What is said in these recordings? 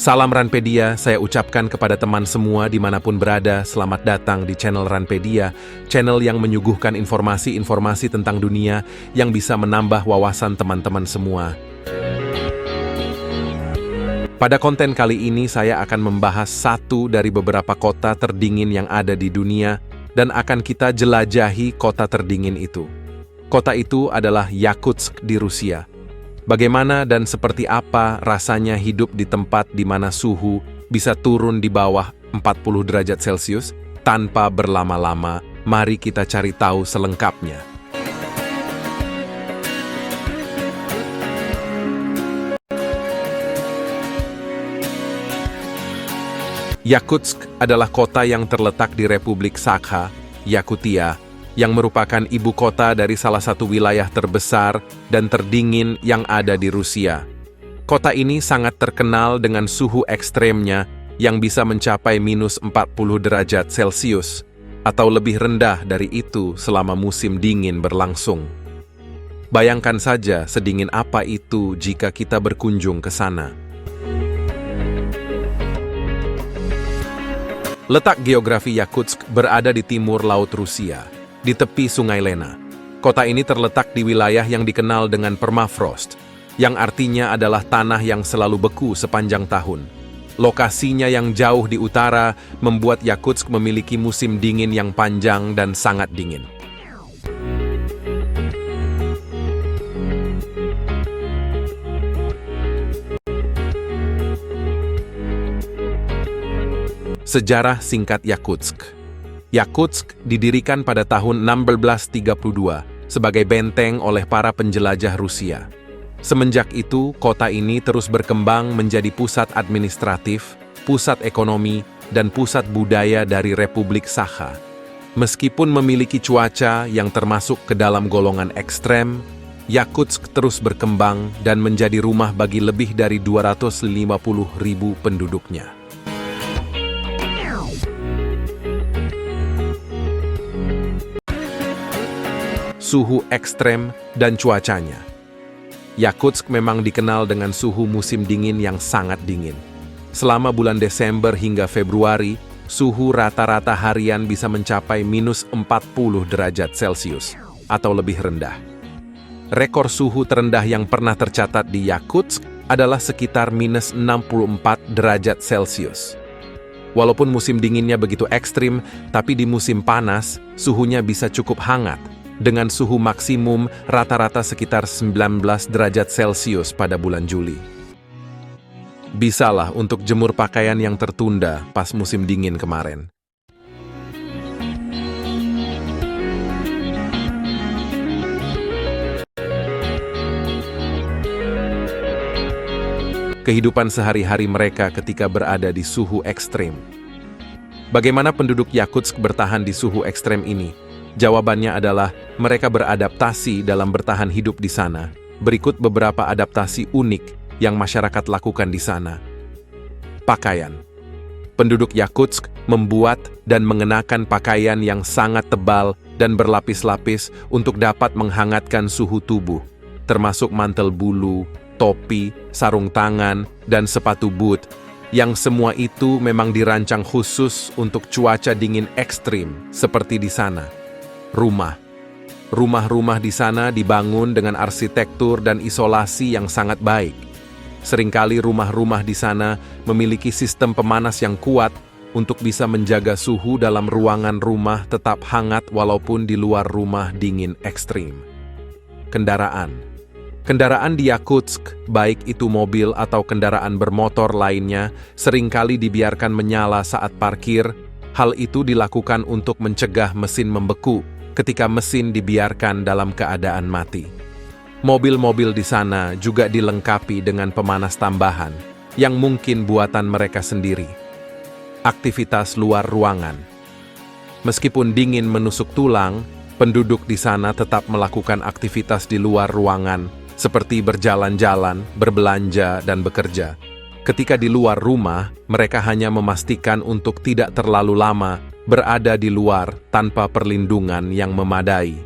Salam Ranpedia, saya ucapkan kepada teman semua dimanapun berada, selamat datang di channel Ranpedia, channel yang menyuguhkan informasi-informasi tentang dunia yang bisa menambah wawasan teman-teman semua. Pada konten kali ini saya akan membahas satu dari beberapa kota terdingin yang ada di dunia dan akan kita jelajahi kota terdingin itu. Kota itu adalah Yakutsk di Rusia. Bagaimana dan seperti apa rasanya hidup di tempat di mana suhu bisa turun di bawah 40 derajat Celcius tanpa berlama-lama? Mari kita cari tahu selengkapnya. Yakutsk adalah kota yang terletak di Republik Sakha, Yakutia, yang merupakan ibu kota dari salah satu wilayah terbesar dan terdingin yang ada di Rusia. Kota ini sangat terkenal dengan suhu ekstremnya yang bisa mencapai minus 40 derajat Celcius, atau lebih rendah dari itu selama musim dingin berlangsung. Bayangkan saja sedingin apa itu jika kita berkunjung ke sana. Letak geografi Yakutsk berada di timur laut Rusia, di tepi Sungai Lena. Kota ini terletak di wilayah yang dikenal dengan permafrost, yang artinya adalah tanah yang selalu beku sepanjang tahun. Lokasinya yang jauh di utara membuat Yakutsk memiliki musim dingin yang panjang dan sangat dingin. Sejarah singkat Yakutsk. Yakutsk didirikan pada tahun 1632 sebagai benteng oleh para penjelajah Rusia. Semenjak itu, kota ini terus berkembang menjadi pusat administratif, pusat ekonomi, dan pusat budaya dari Republik Sakha. Meskipun memiliki cuaca yang termasuk ke dalam golongan ekstrem, Yakutsk terus berkembang dan menjadi rumah bagi lebih dari 250.000 penduduknya. Suhu ekstrem dan cuacanya. Yakutsk memang dikenal dengan suhu musim dingin yang sangat dingin. Selama bulan Desember hingga Februari, suhu rata-rata harian bisa mencapai minus 40 derajat Celcius atau lebih rendah. Rekor suhu terendah yang pernah tercatat di Yakutsk adalah sekitar minus 64 derajat Celcius. Walaupun musim dinginnya begitu ekstrim, tapi di musim panas, suhunya bisa cukup hangat, dengan suhu maksimum rata-rata sekitar 19 derajat Celcius pada bulan Juli. Bisalah untuk jemur pakaian yang tertunda pas musim dingin kemarin. Kehidupan sehari-hari mereka ketika berada di suhu ekstrem. Bagaimana penduduk Yakutsk bertahan di suhu ekstrem ini? Jawabannya adalah mereka beradaptasi dalam bertahan hidup di sana. Berikut beberapa adaptasi unik yang masyarakat lakukan di sana. Pakaian. Penduduk Yakutsk membuat dan mengenakan pakaian yang sangat tebal dan berlapis-lapis untuk dapat menghangatkan suhu tubuh, termasuk mantel bulu, topi, sarung tangan, dan sepatu boot, yang semua itu memang dirancang khusus untuk cuaca dingin ekstrim seperti di sana. Rumah-rumah di sana dibangun dengan arsitektur dan isolasi yang sangat baik. Seringkali rumah-rumah di sana memiliki sistem pemanas yang kuat untuk bisa menjaga suhu dalam ruangan rumah tetap hangat walaupun di luar rumah dingin ekstrim. Kendaraan di Yakutsk, baik itu mobil atau kendaraan bermotor lainnya, seringkali dibiarkan menyala saat parkir. Hal itu dilakukan untuk mencegah mesin membeku ketika mesin dibiarkan dalam keadaan mati. Mobil-mobil di sana juga dilengkapi dengan pemanas tambahan yang mungkin buatan mereka sendiri. Aktivitas luar ruangan. Meskipun dingin menusuk tulang, penduduk di sana tetap melakukan aktivitas di luar ruangan seperti berjalan-jalan, berbelanja, dan bekerja. Ketika di luar rumah, mereka hanya memastikan untuk tidak terlalu lama berada di luar tanpa perlindungan yang memadai.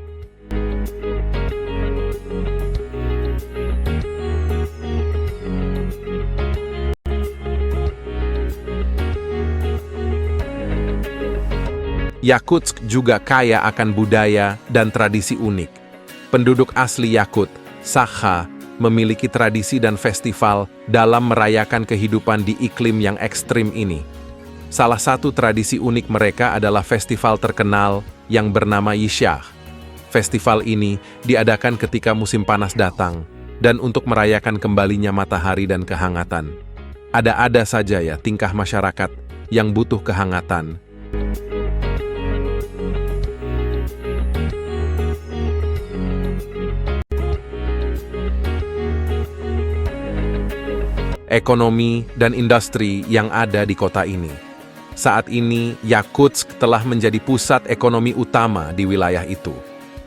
Yakutsk juga kaya akan budaya dan tradisi unik. Penduduk asli Yakut, Sakha, memiliki tradisi dan festival dalam merayakan kehidupan di iklim yang ekstrim ini. Salah satu tradisi unik mereka adalah festival terkenal yang bernama Yishach. Festival ini diadakan ketika musim panas datang, dan untuk merayakan kembalinya matahari dan kehangatan. Ada-ada saja ya tingkah masyarakat yang butuh kehangatan. Ekonomi dan industri yang ada di kota ini. Saat ini, Yakutsk telah menjadi pusat ekonomi utama di wilayah itu.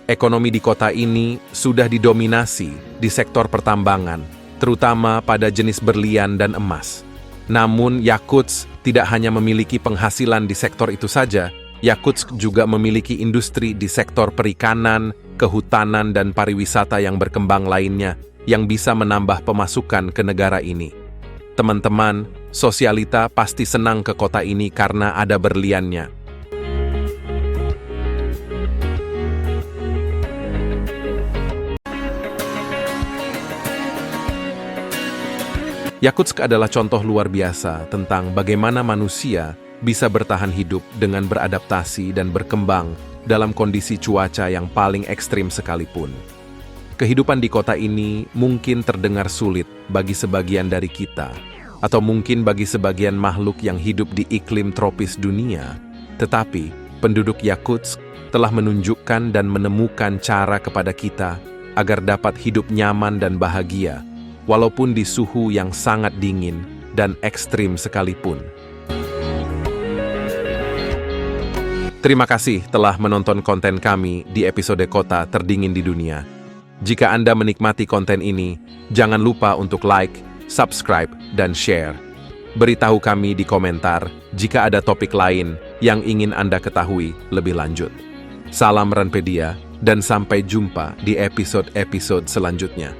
Ekonomi di kota ini sudah didominasi di sektor pertambangan, terutama pada jenis berlian dan emas. Namun, Yakutsk tidak hanya memiliki penghasilan di sektor itu saja, Yakutsk juga memiliki industri di sektor perikanan, kehutanan, dan pariwisata yang berkembang lainnya yang bisa menambah pemasukan ke negara ini. Teman-teman, sosialita pasti senang ke kota ini karena ada berliannya. Yakutsk adalah contoh luar biasa tentang bagaimana manusia bisa bertahan hidup dengan beradaptasi dan berkembang dalam kondisi cuaca yang paling ekstrim sekalipun. Kehidupan di kota ini mungkin terdengar sulit bagi sebagian dari kita, atau mungkin bagi sebagian makhluk yang hidup di iklim tropis dunia. Tetapi, penduduk Yakutsk telah menunjukkan dan menemukan cara kepada kita agar dapat hidup nyaman dan bahagia, walaupun di suhu yang sangat dingin dan ekstrim sekalipun. Terima kasih telah menonton konten kami di episode Kota Terdingin di Dunia. Jika Anda menikmati konten ini, jangan lupa untuk like, subscribe, dan share. Beritahu kami di komentar jika ada topik lain yang ingin Anda ketahui lebih lanjut. Salam Ranpedia, dan sampai jumpa di episode-episode selanjutnya.